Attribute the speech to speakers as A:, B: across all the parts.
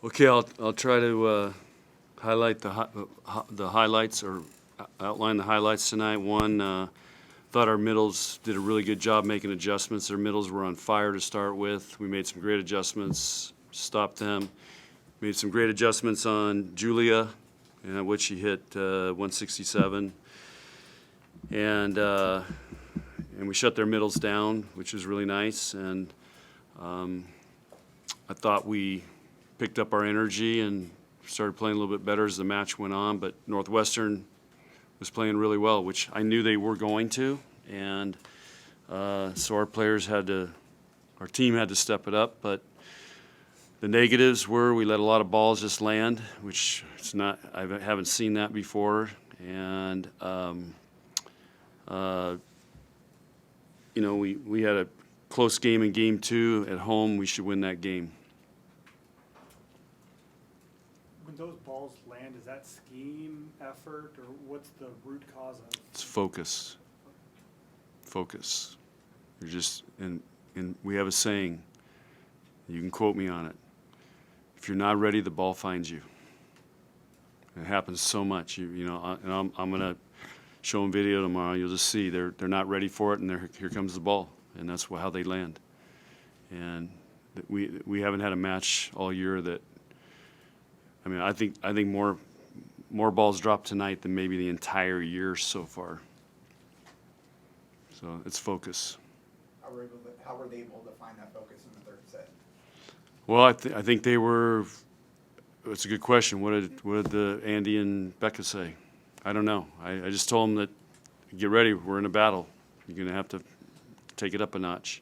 A: Okay, I'll try to highlight the highlights or outline the highlights tonight. One, thought our middles did a really good job making adjustments. Their middles were on fire to start with. We made some great adjustments, stopped them. Made some great adjustments on Julia, which she hit 167, and we shut their middles down, which was really nice. And I thought we picked up our energy and started playing a little bit better as the match went on. But Northwestern was playing really well, which I knew they were going to, and so our team had to step it up. But the negatives were we let a lot of balls just land, which I haven't seen that before, and we had a close game in game 2 at home. We should win that game.
B: When those balls land, is that scheme, effort, or what's the root cause of it?
A: It's focus. Focus. You're just, and we have a saying, you can quote me on it. If you're not ready, the ball finds you. It happens so much. And I'm going to show them video tomorrow. You'll just see they're not ready for it, and here comes the ball, and that's how they land. And we haven't had a match all year that. I mean, I think more balls dropped tonight than maybe the entire year so far. So it's focus.
C: How were they able to find that focus in the third set?
A: Well, I think they were. It's a good question. What did Andy and Becca say? I don't know. I just told them that get ready. We're in a battle. You're going to have to take it up a notch.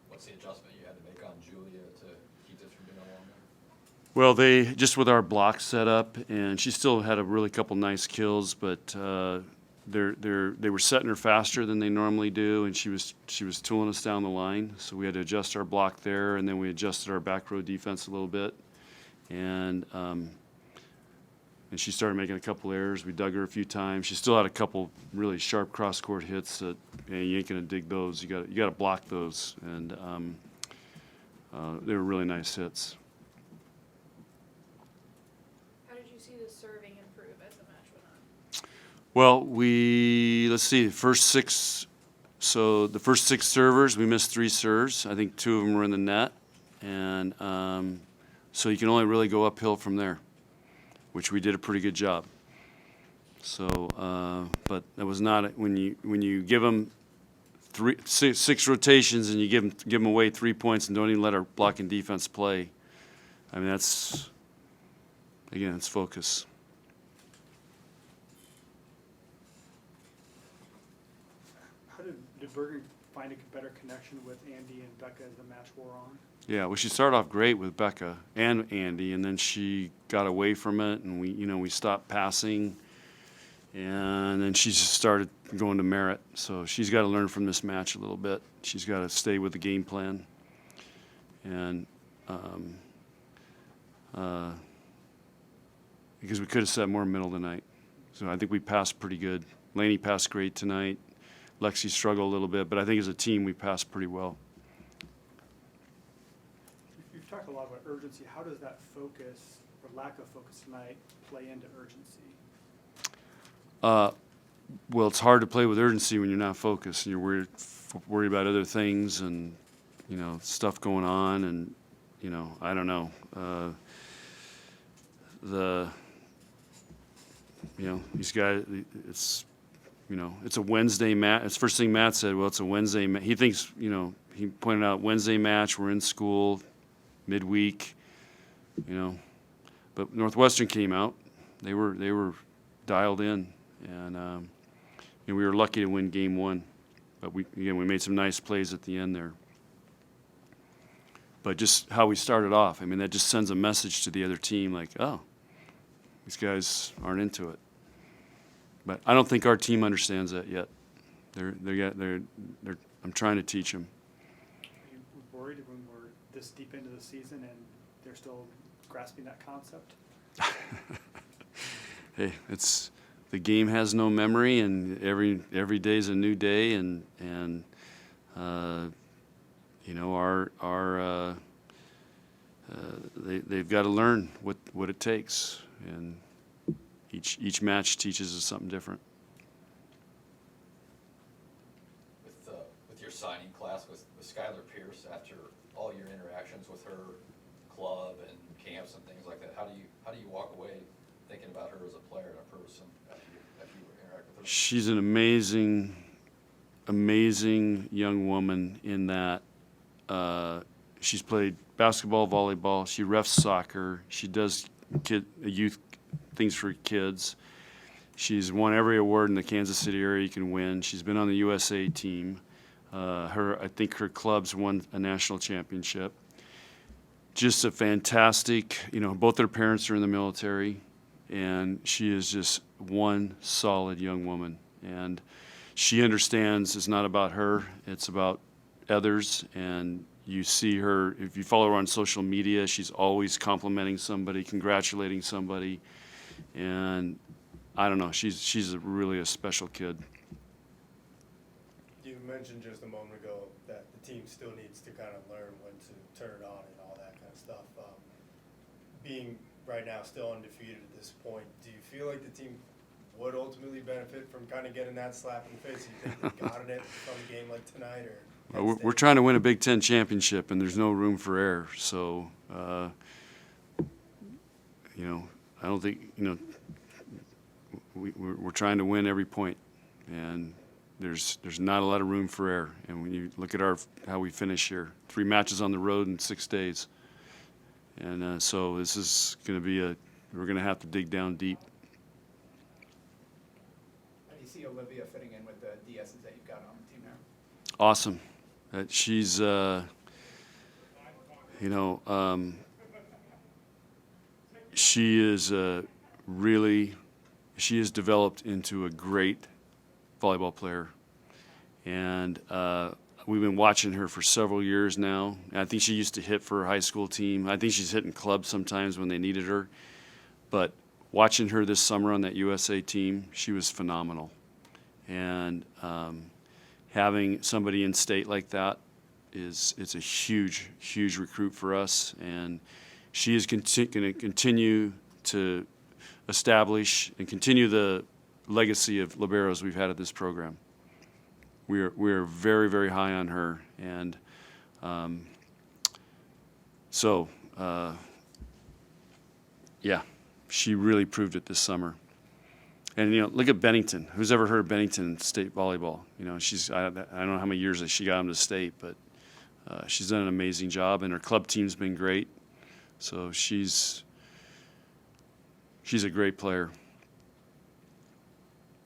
D: What's the adjustment you had to make on Julia to keep this from being a longer?
A: Well, they just with our block set up, and she still had a really couple nice kills, but they were setting her faster than they normally do, and she was tooling us down the line. So we had to adjust our block there, and then we adjusted our back row defense a little bit, and she started making a couple errors. We dug her a few times. She still had a couple really sharp cross-court hits that you ain't gonna dig those. You got to block those, and they were really nice hits.
E: How did you see the serving improve as the match went on?
A: Well, let's see, the first six servers, we missed 3 serves. I think 2 of them were in the net, and so you can only really go uphill from there, which we did a pretty good job. So, but that was not when you give them 6 rotations and you give them away 3 points and don't even let our blocking defense play. I mean, it's focus.
B: How did Bergen find a better connection with Andy and Becca as the match wore on?
A: Yeah, well, she started off great with Becca and Andy, and then she got away from it, and we stopped passing, and then she just started going to Merritt. So she's got to learn from this match a little bit. She's got to stay with the game plan, and because we could have set more middle tonight. So I think we passed pretty good. Laney passed great tonight. Lexi struggled a little bit, but I think as a team we passed pretty well.
B: You've talked a lot about urgency. How does that focus or lack of focus tonight play into urgency?
A: Well, it's hard to play with urgency when you're not focused and you're worried about other things and stuff going on, and I don't know. These guys, it's a Wednesday match. It's the first thing Matt said. Well, it's a Wednesday match. He thinks, he pointed out Wednesday match. We're in school, midweek, But Northwestern came out. They were dialed in, and we were lucky to win game 1. But we made some nice plays at the end there. But just how we started off, I mean, that just sends a message to the other team, like, oh, these guys aren't into it. But I don't think our team understands that yet. I'm trying to teach them.
B: Are you worried when we're this deep into the season and they're still grasping that concept?
A: Hey, the game has no memory, and every day is a new day, and they've got to learn what it takes, and each match teaches us something different.
D: With your signing class with Skylar Pierce, after all your interactions with her, club and camps and things like that, how do you walk away thinking about her as a player and a person after you interact with her?
A: She's an amazing young woman in that she's played basketball, volleyball, she refs soccer, she does youth things for kids. She's won every award in the Kansas City area you can win. She's been on the USA team. I think her club's won a national championship. Just a fantastic, both their parents are in the military, and she is just one solid young woman. And she understands it's not about her, it's about others. And you see her, if you follow her on social media, she's always complimenting somebody, congratulating somebody. And I don't know, she's really a special kid.
F: You mentioned just a moment ago that the team still needs to kind of learn when to turn it on and all that kind of stuff. Being right now still undefeated at this point, do you feel like the team would ultimately benefit from kind of getting that slap in the face? You think they got it from a game like tonight, or?
A: We're trying to win a Big Ten championship, and there's no room for error. So, I don't think, we're trying to win every point, and there's not a lot of room for error. And when you look at how we finish here, 3 matches on the road in 6 days, and so this is going to be we're going to have to dig down deep.
C: How do you see Olivia fitting in with the DSs that you've got on the team now?
A: Awesome. She's, she is she has developed into a great volleyball player. And we've been watching her for several years now. I think she used to hit for her high school team. I think she's hitting clubs sometimes when they needed her. But watching her this summer on that USA team, she was phenomenal. And having somebody in state like that it's a huge recruit for us. And she is going to continue to establish and continue the legacy of liberos we've had at this program. We're very, very high on her, and she really proved it this summer. And look at Bennington. Who's ever heard of Bennington State volleyball? I don't know how many years that she got them to state, but she's done an amazing job, and her club team's been great. So she's a great player.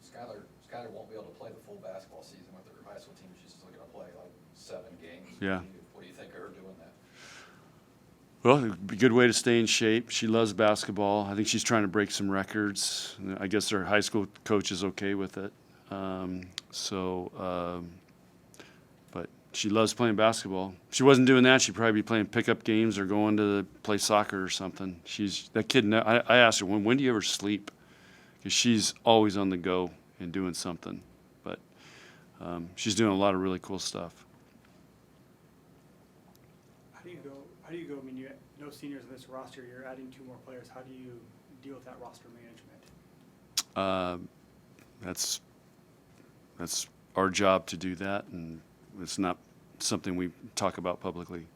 D: Skylar won't be able to play the full basketball season with her high school team. She's still going to play like 7 games.
A: Yeah.
D: What do you think of her doing that?
A: Well, it'd be a good way to stay in shape. She loves basketball. I think she's trying to break some records. I guess her high school coach is okay with it. But she loves playing basketball. If she wasn't doing that, she'd probably be playing pickup games or going to play soccer or something. That kid. I asked her, when do you ever sleep? Because she's always on the go and doing something. But she's doing a lot of really cool stuff.
B: How do you go, I mean, you have no seniors in this roster, you're adding 2 more players. How do you deal with that roster management?
A: That's our job to do that, and it's not something we talk about publicly.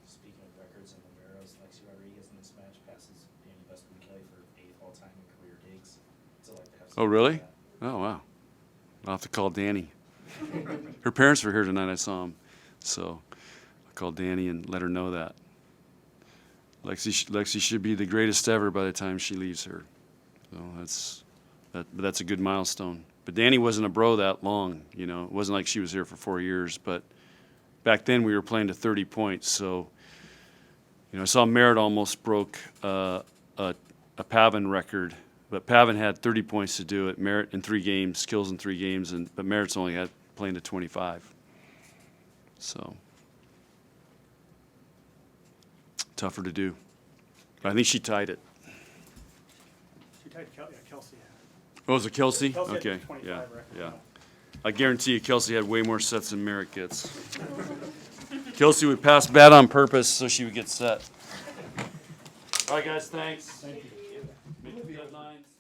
G: Speaking of records and liberos, Lexi Rodriguez in this match passes Danny Busby-Kelly for 8th all-time in career digs. So like to have
A: Oh, really? Oh, wow. I'll have to call Danny. Her parents were here tonight. I saw them. So I'll call Danny and let her know that. Lexi should be the greatest ever by the time she leaves here. So that's a good milestone. But Danny wasn't a bro that long. It wasn't like she was here for 4 years. But back then we were playing to 30 points. So, I saw Merritt almost broke a Pavin record. But Pavin had 30 points to do it. Merritt in 3 games, Skills in 3 games, but Merritt's only had playing to 25. So tougher to do. But I think she tied it.
B: She tied Kelsey.
A: Oh, was it Kelsey?
B: Kelsey had
A: Okay,
B: the 25
A: yeah,
B: record.
A: yeah. I guarantee you Kelsey had way more sets than Merritt gets. Kelsey would pass bat on purpose so she would get set. All right, guys, thanks.
B: Thank you.
A: Meet the deadlines.